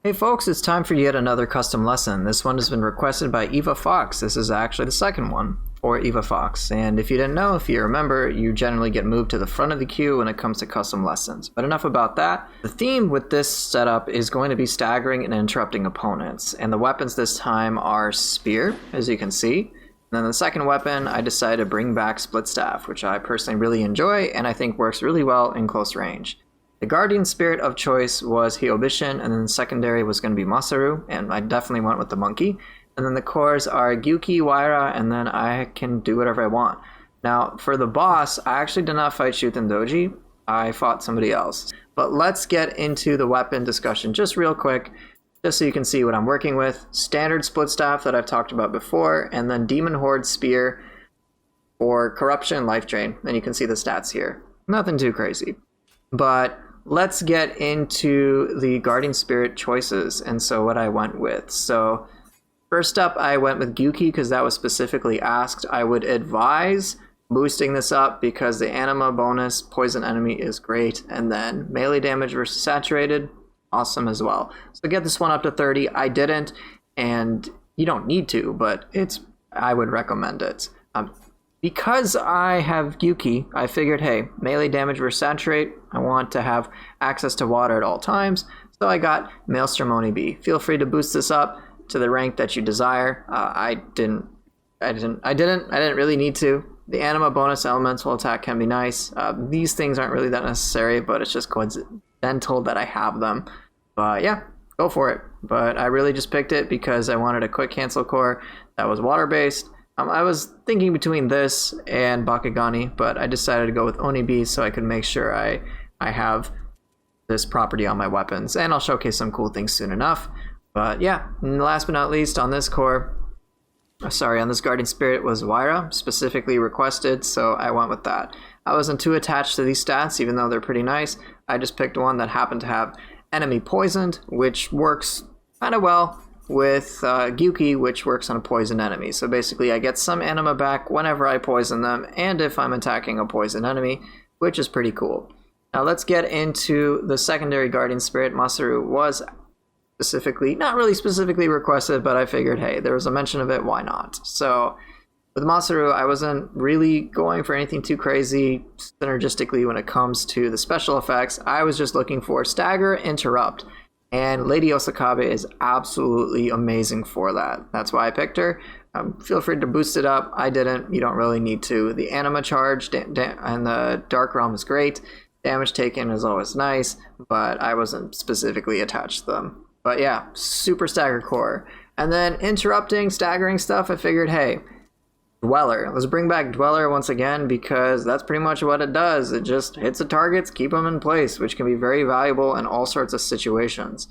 Hey folks, it's time for yet another custom lesson. This one has been requested by Evafox. This is actually the second one for Evafox. And if you didn't know, if you remember, you generally get moved to the front of the queue when it comes to custom lessons. But enough about that. The theme with this setup is going to be staggering and interrupting opponents. And the weapons this time are Spear, as you can see. And then the second weapon, I decided to bring back Splitstaff, which I personally really enjoy and I think works really well in close range. The Guardian Spirit of choice was Hyobishin, and then the secondary was going to be Masaru, and I definitely went with the monkey. And then the cores are Gyuki, Waira, and then I can do whatever I want. Now, for the boss, I actually did not fight Shuten Doji. I fought somebody else. But let's get into the weapon discussion just real quick, just so you can see what I'm working with. Standard Splitstaff that I've talked about before, and then Demon Horde Spear for Corruption and Life Drain. And you can see the stats here. Nothing too crazy. But let's get into the Guardian Spirit choices and so what I went with. So first up, I went with Gyuki because that was specifically asked. I would advise boosting this up because the anima bonus poison enemy is great, and then melee damage versus saturated, awesome as well. So get this one up to 30. I didn't, and you don't need to, but I would recommend it. Because I have Gyuki, I figured, hey, melee damage versus saturate, I want to have access to water at all times, so I got Maelstrom Oni-bi. Feel free to boost this up to the rank that you desire. I didn't really need to. The anima bonus elemental attack can be nice. These things aren't really that necessary, but it's just coincidental that I have them. But yeah, go for it. But I really just picked it because I wanted a quick cancel core that was water-based. I was thinking between this and Bakugani, but I decided to go with Oni-bi so I could make sure I have this property on my weapons. And I'll showcase some cool things soon enough. But yeah, and last but not least, on this Guardian Spirit was Waira, specifically requested, so I went with that. I wasn't too attached to these stats, even though they're pretty nice. I just picked one that happened to have enemy poisoned, which works kind of well with Gyuki, which works on a poison enemy. So basically I get some anima back whenever I poison them, and if I'm attacking a poison enemy, which is pretty cool. Now let's get into the secondary Guardian Spirit. Masaru was not really specifically requested, but I figured, hey, there was a mention of it, why not? So with Masaru, I wasn't really going for anything too crazy synergistically when it comes to the special effects. I was just looking for stagger, interrupt. And Lady Osakabe is absolutely amazing for that. That's why I picked her. Feel free to boost it up. I didn't. You don't really need to. The anima charge and the Dark Realm is great. Damage taken is always nice, but I wasn't specifically attached to them. But yeah, super stagger core. And then interrupting, staggering stuff, I figured, hey, Dweller. Let's bring back Dweller once again because that's pretty much what it does. It just hits the targets, keep them in place, which can be very valuable in all sorts of situations.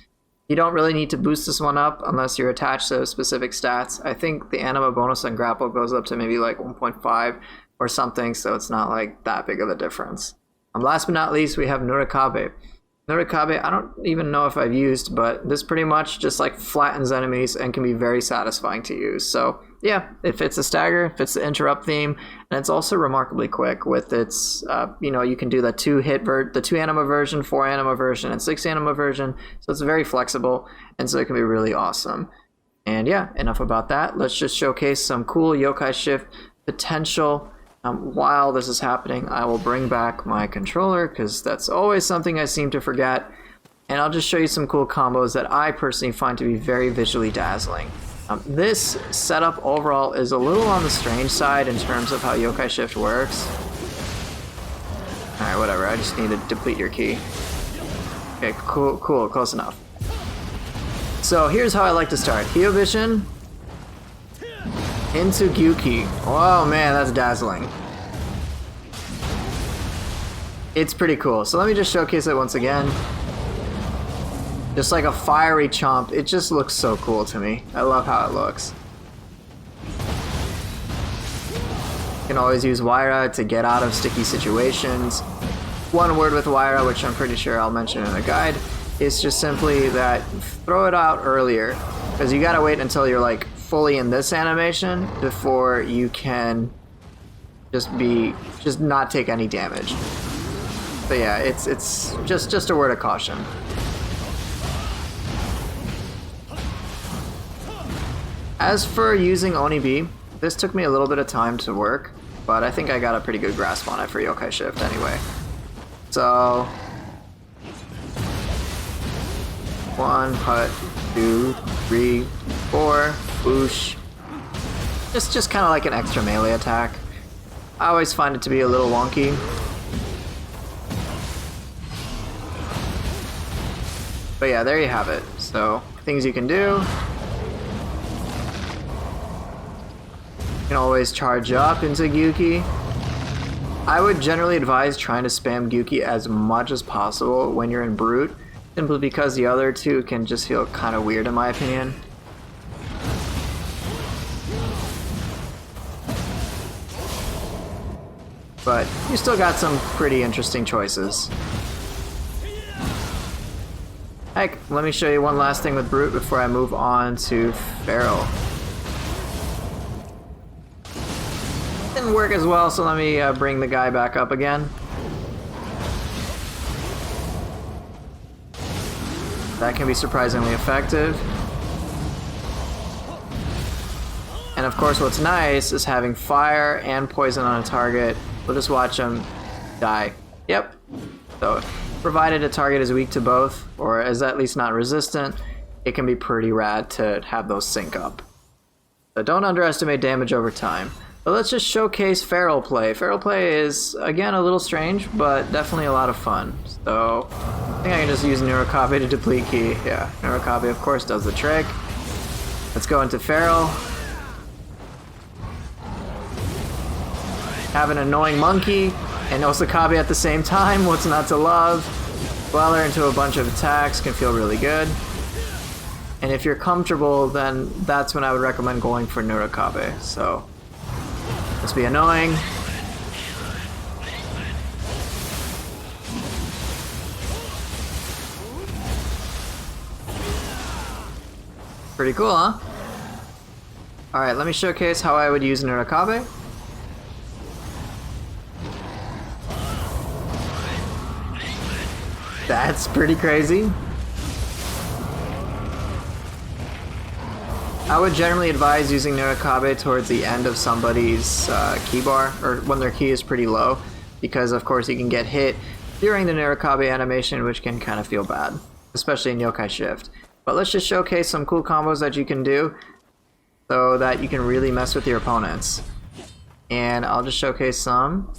You don't really need to boost this one up unless you're attached to specific stats. I think the anima bonus on grapple goes up to maybe like 1.5 or something, so it's not like that big of a difference. Last but not least, we have Nurikabe. Nurikabe, I don't even know if I've used, but this pretty much just like flattens enemies and can be very satisfying to use. So yeah, it fits the stagger, it fits the interrupt theme, and it's also remarkably quick with its, you can do the 2 anima version, 4 anima version, and 6 anima version. So it's very flexible, and so it can be really awesome. And yeah, enough about that. Let's just showcase some cool yokai shift potential. While this is happening, I will bring back my controller because that's always something I seem to forget. And I'll just show you some cool combos that I personally find to be very visually dazzling. This setup overall is a little on the strange side in terms of how yokai shift works. Alright, whatever, I just need to deplete your key. Okay, cool, close enough. So here's how I like to start. Hyobishin into Gyuki. Oh man, that's dazzling. It's pretty cool. So let me just showcase it once again. Just like a fiery chomp. It just looks so cool to me. I love how it looks. You can always use Waira to get out of sticky situations. One word with Waira, which I'm pretty sure I'll mention in a guide, is just simply that throw it out earlier. Because you gotta wait until you're like fully in this animation before you can just not take any damage. But yeah, it's just a word of caution. As for using Oni-bi, this took me a little bit of time to work, but I think I got a pretty good grasp on it for Yokai Shift anyway. So 1 hut, 2, 3, 4, whoosh. It's just kind of like an extra melee attack. I always find it to be a little wonky. But yeah, there you have it. So, things you can do. You can always charge up into Gyuki. I would generally advise trying to spam Gyuki as much as possible when you're in Brute, simply because the other two can just feel kind of weird in my opinion. But you still got some pretty interesting choices. Heck, let me show you one last thing with Brute before I move on to Feral. Didn't work as well, so let me bring the guy back up again. That can be surprisingly effective. And of course what's nice is having fire and poison on a target. We'll just watch him die. Yep. So, provided a target is weak to both, or is at least not resistant, it can be pretty rad to have those sync up. So don't underestimate damage over time. But let's just showcase Feral play. Feral play is, again, a little strange, but definitely a lot of fun. So, I think I can just use Nurikabe to deplete ki. Yeah, Nurikabe of course does the trick. Let's go into Feral. Have an annoying monkey and Osakabe at the same time, what's not to love? Dweller into a bunch of attacks can feel really good. And if you're comfortable, then that's when I would recommend going for Nurikabe. So, let's be annoying. Pretty cool, huh? Alright, let me showcase how I would use Nurikabe. That's pretty crazy. I would generally advise using Nurikabe towards the end of somebody's key bar, or when their key is pretty low, because of course you can get hit during the Nurikabe animation, which can kind of feel bad, especially in Yokai Shift. But let's just showcase some cool combos that you can do so that you can really mess with your opponents. And I'll just showcase some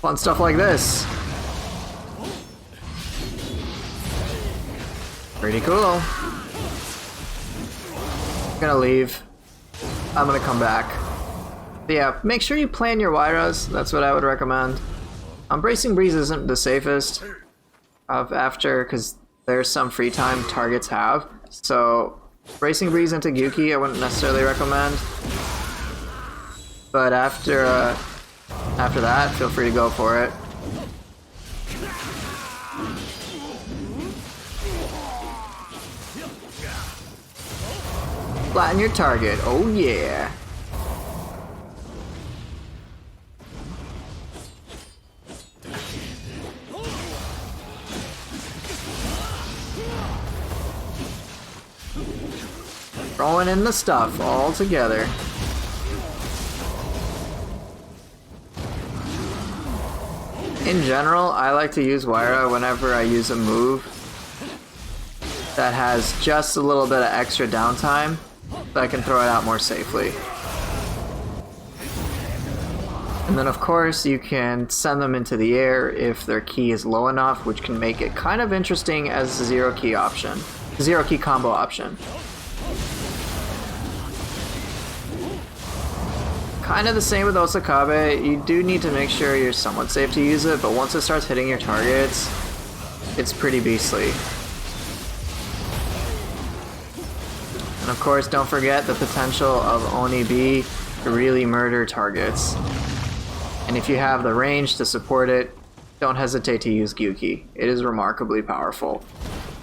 fun stuff like this. Pretty cool. I'm gonna leave. I'm gonna come back. But yeah, make sure you plan your Wairas. That's what I would recommend. Bracing Breeze isn't the safest after, because there's some free time targets have. So Bracing Breeze into Gyuki I wouldn't necessarily recommend. But after that, feel free to go for it. Flatten your target, oh yeah. Throwing in the stuff all together. In general, I like to use Waira whenever I use a move that has just a little bit of extra downtime, so I can throw it out more safely. And then of course you can send them into the air if their key is low enough, which can make it kind of interesting as a zero key combo option. Kind of the same with Osakabe. You do need to make sure you're somewhat safe to use it, but once it starts hitting your targets, it's pretty beastly. And of course, don't forget the potential of Oni-bi to really murder targets. And if you have the range to support it, don't hesitate to use Gyuki. It is remarkably powerful.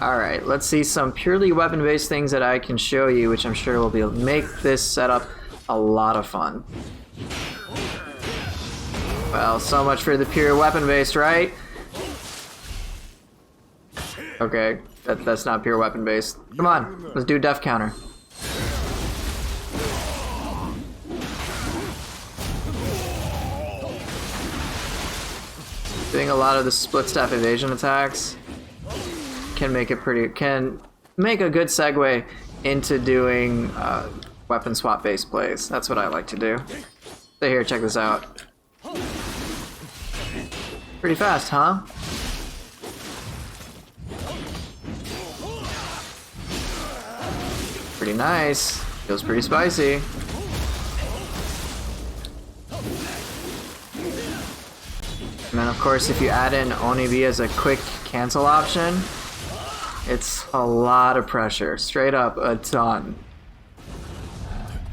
Alright, let's see some purely weapon-based things that I can show you, which I'm sure will make this setup a lot of fun. Well, so much for the pure weapon-based, right? Okay, that's not pure weapon-based. Come on, let's do def counter. Doing a lot of the Splitstaff evasion attacks can make a good segue into doing weapon swap based plays. That's what I like to do. So here, check this out. Pretty fast, huh? Pretty nice. Feels pretty spicy. And then of course if you add in Oni-bi as a quick cancel option, it's a lot of pressure. Straight up a ton.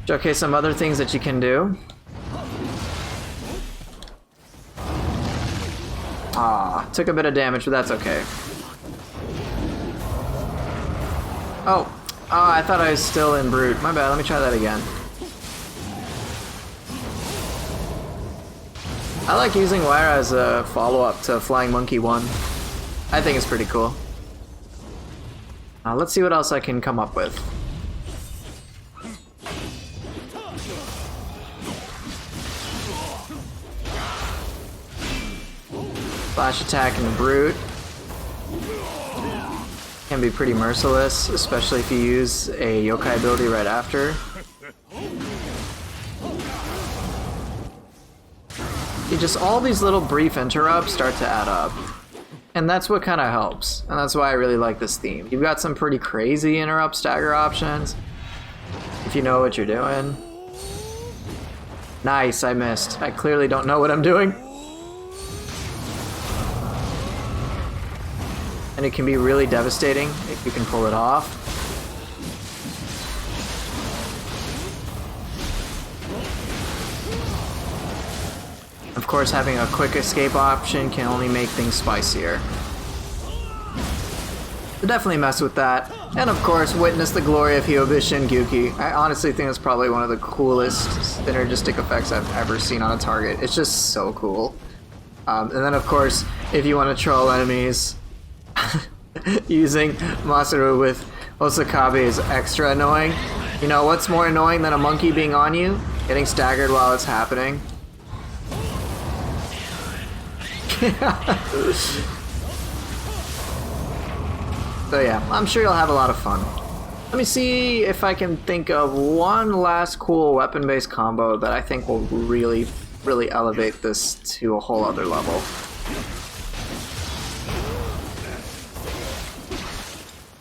Okay, some other things that you can do. Ah, took a bit of damage, but that's okay. Oh, I thought I was still in Brute. My bad, let me try that again. I like using Waira as a follow-up to Flying Monkey 1. I think it's pretty cool. Let's see what else I can come up with. Flash attack and Brute can be pretty merciless, especially if you use a yokai ability right after. Just all these little brief interrupts start to add up. And that's what kind of helps. And that's why I really like this theme. You've got some pretty crazy interrupt stagger options, if you know what you're doing. Nice, I missed. I clearly don't know what I'm doing. And it can be really devastating if you can pull it off. Of course, having a quick escape option can only make things spicier. So definitely mess with that. And of course, witness the glory of Hyobishin Gyuki. I honestly think it's probably one of the coolest synergistic effects I've ever seen on a target. It's just so cool. And then of course, if you want to troll enemies, using Masaru with Osakabe is extra annoying. You know what's more annoying than a monkey being on you? Getting staggered while it's happening. So yeah, I'm sure you'll have a lot of fun. Let me see if I can think of one last cool weapon-based combo that I think will really, really elevate this to a whole other level.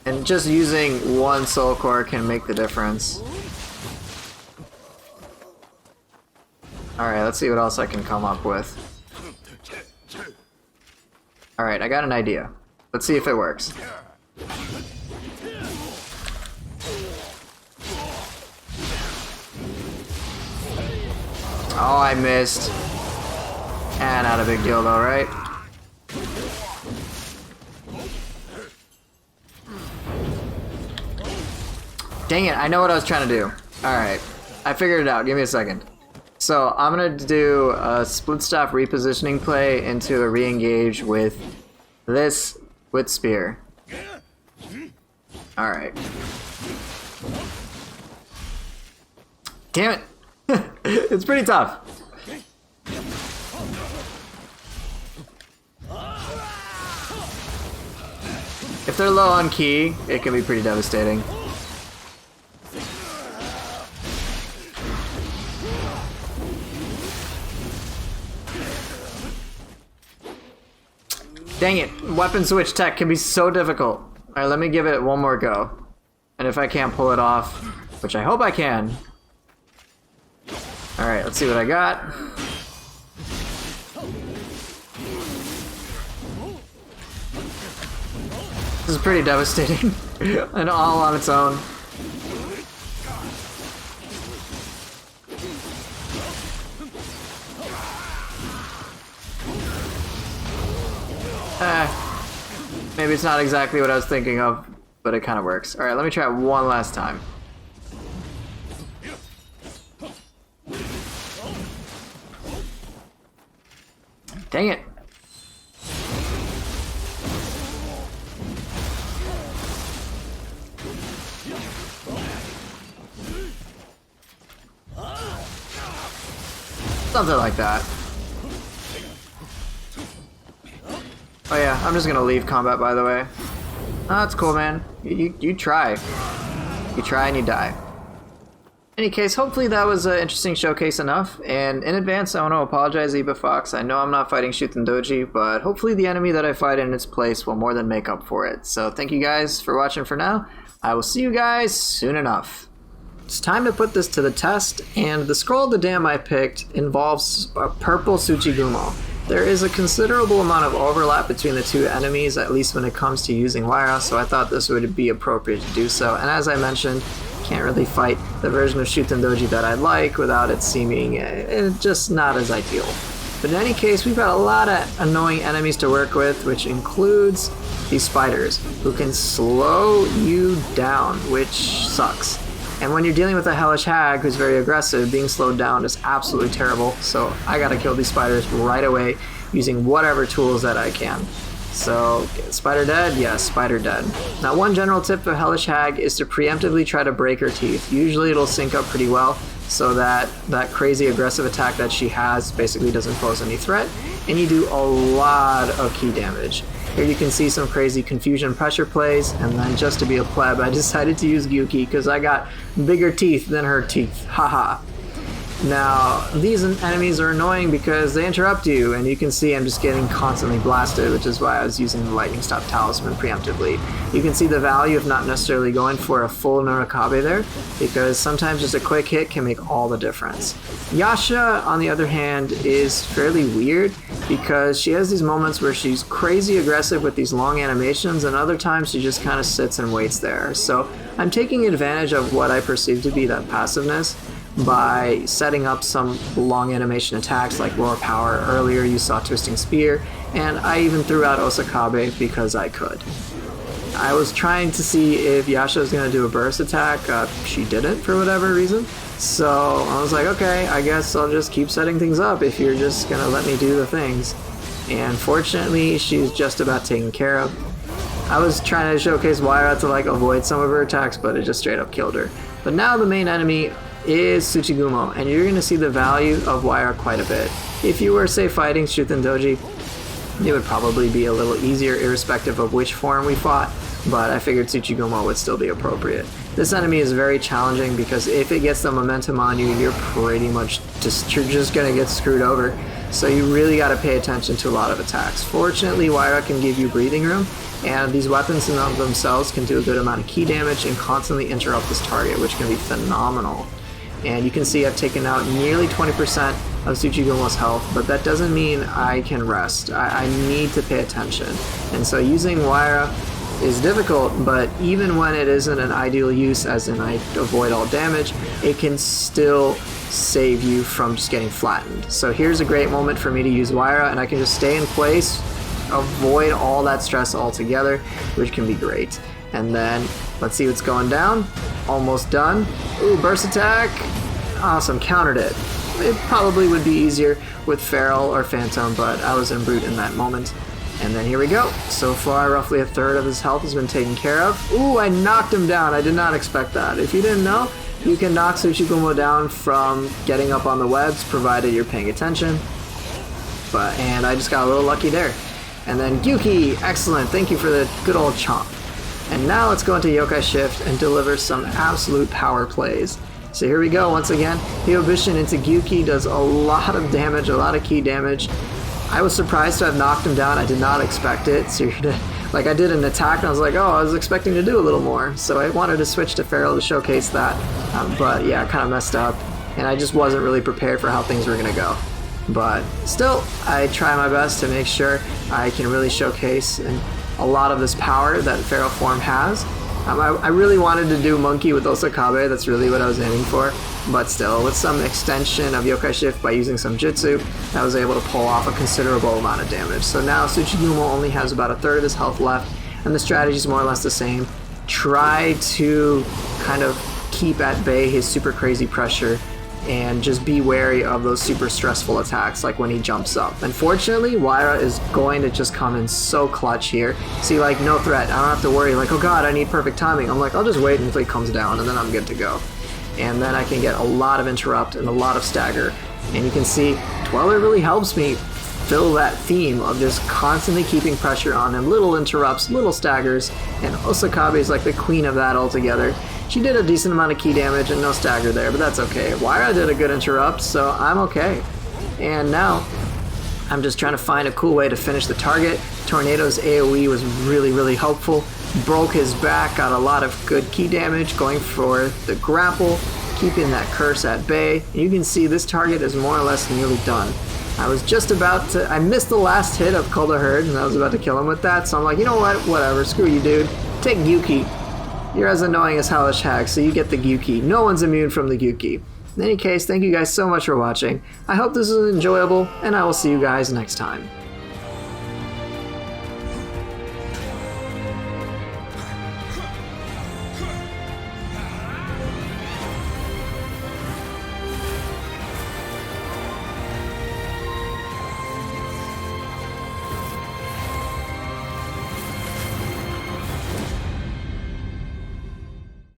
And just using one soul core can make the difference. Alright, let's see what else I can come up with. Alright, I got an idea. Let's see if it works. Oh, I missed. And not a big deal though, right? Dang it, I know what I was trying to do. Alright, I figured it out. Give me a second. So, I'm gonna do a Splitstaff repositioning play into a re-engage with this with Spear. Alright. Damn it! It's pretty tough. If they're low on ki, it can be pretty devastating. Dang it, weapon switch tech can be so difficult. Alright, let me give it one more go. And if I can't pull it off, which I hope I can. Alright, let's see what I got. This is pretty devastating. And all on its own. Maybe it's not exactly what I was thinking of, but it kind of works. Alright, let me try it one last time. Dang it. Something like that. Oh yeah, I'm just gonna leave combat, by the way. Oh, that's cool, man. You try. You try and you die. In any case, hopefully that was an interesting showcase enough, and in advance I want to apologize, Evafox. I know I'm not fighting Shuten Doji, but hopefully the enemy that I fight in its place will more than make up for it. So thank you guys for watching for now. I will see you guys soon enough. It's time to put this to the test, and the Scroll of the Dam I picked involves a purple Tsuchigumo. There is a considerable amount of overlap between the two enemies, at least when it comes to using Waira, so I thought this would be appropriate to do so. And as I mentioned, can't really fight the version of Shuten Doji that I like without it seeming just not as ideal. But in any case, we've got a lot of annoying enemies to work with, which includes these spiders, who can slow you down, which sucks. And when you're dealing with a hellish hag who's very aggressive, being slowed down is absolutely terrible, so I gotta kill these spiders right away using whatever tools that I can. So, spider dead? Yes, spider dead. Now, one general tip for hellish hag is to preemptively try to break her teeth. Usually it'll sync up pretty well, so that crazy aggressive attack that she has basically doesn't pose any threat, and you do a lot of key damage. Here you can see some crazy confusion pressure plays, and then just to be a pleb, I decided to use Gyuki because I got bigger teeth than her teeth. Haha. Now, these enemies are annoying because they interrupt you, and you can see I'm just getting constantly blasted, which is why I was using the Lightning Staff Talisman preemptively. You can see the value of not necessarily going for a full Nurikabe there, because sometimes just a quick hit can make all the difference. Yasha, on the other hand, is fairly weird because she has these moments where she's crazy aggressive with these long animations, and other times she just kind of sits and waits there. So I'm taking advantage of what I perceive to be that passiveness by setting up some long animation attacks like Roar Power. Earlier you saw Twisting Spear, and I even threw out Osakabe because I could. I was trying to see if Yasha was going to do a burst attack. She didn't for whatever reason. So I was like, okay, I guess I'll just keep setting things up if you're just going to let me do the things. And fortunately, she's just about taken care of. I was trying to showcase Waira to like avoid some of her attacks, but it just straight up killed her. But now the main enemy is Tsuchigumo, and you're going to see the value of Waira quite a bit. If you were, say, fighting Shuten Doji, it would probably be a little easier irrespective of which form we fought, but I figured Tsuchigumo would still be appropriate. This enemy is very challenging because if it gets the momentum on you, you're pretty much you're just going to get screwed over. So you really got to pay attention to a lot of attacks. Fortunately, Waira can give you breathing room, and these weapons in of themselves can do a good amount of key damage and constantly interrupt this target, which can be phenomenal. And you can see I've taken out nearly 20% of Tsuchigumo's health, but that doesn't mean I can rest. I need to pay attention. And so using Waira is difficult, but even when it isn't an ideal use, as in I avoid all damage, it can still save you from just getting flattened. So here's a great moment for me to use Waira, and I can just stay in place, avoid all that stress altogether, which can be great. And then let's see what's going down. Almost done. Ooh, burst attack. Awesome, countered it. It probably would be easier with Feral or Phantom, but I was in Brute in that moment. And then here we go. So far, roughly a third of his health has been taken care of. Ooh, I knocked him down. I did not expect that. If you didn't know, you can knock Tsuchigumo down from getting up on the webs, provided you're paying attention. And I just got a little lucky there. And then Gyuki, excellent. Thank you for the good old chomp. And now let's go into Yokai Shift and deliver some absolute power plays. So here we go once again. Hyobishin into Gyuki does a lot of damage, a lot of key damage. I was surprised to have knocked him down. I did not expect it. So like I did an attack and I was like, oh, I was expecting to do a little more. So I wanted to switch to Feral to showcase that. But yeah, I kind of messed up. And I just wasn't really prepared for how things were going to go. But still, I try my best to make sure I can really showcase a lot of this power that Feral form has. I really wanted to do Monkey with Osakabe, that's really what I was aiming for, but still, with some extension of Yokai Shift by using some Jutsu, I was able to pull off a considerable amount of damage. So now Tsuchigumo only has about a third of his health left, and the strategy is more or less the same. Try to kind of keep at bay his super crazy pressure, and just be wary of those super stressful attacks like when he jumps up. Unfortunately, Waira is going to just come in so clutch here. See, like, no threat. I don't have to worry, like, oh god, I need perfect timing. I'm like, I'll just wait until he comes down and then I'm good to go. And then I can get a lot of interrupt and a lot of stagger. And you can see, Dweller really helps me fill that theme of just constantly keeping pressure on him, little interrupts, little staggers, and Osakabe is like the queen of that altogether. She did a decent amount of key damage and no stagger there, but that's okay. Waira did a good interrupt, so I'm okay. And now, I'm just trying to find a cool way to finish the target. Tornado's AoE was really helpful. Broke his back, got a lot of good key damage, going for the grapple, keeping that curse at bay. And you can see this target is more or less nearly done. I was just about to, I missed the last hit of Kulda Herd, and I was about to kill him with that, so I'm like, you know what, whatever, screw you, dude. Take Gyuki. You're as annoying as Hellish Hag, so you get the Gyuki. No one's immune from the Gyuki. In any case, thank you guys so much for watching. I hope this was enjoyable, and I will see you guys next time.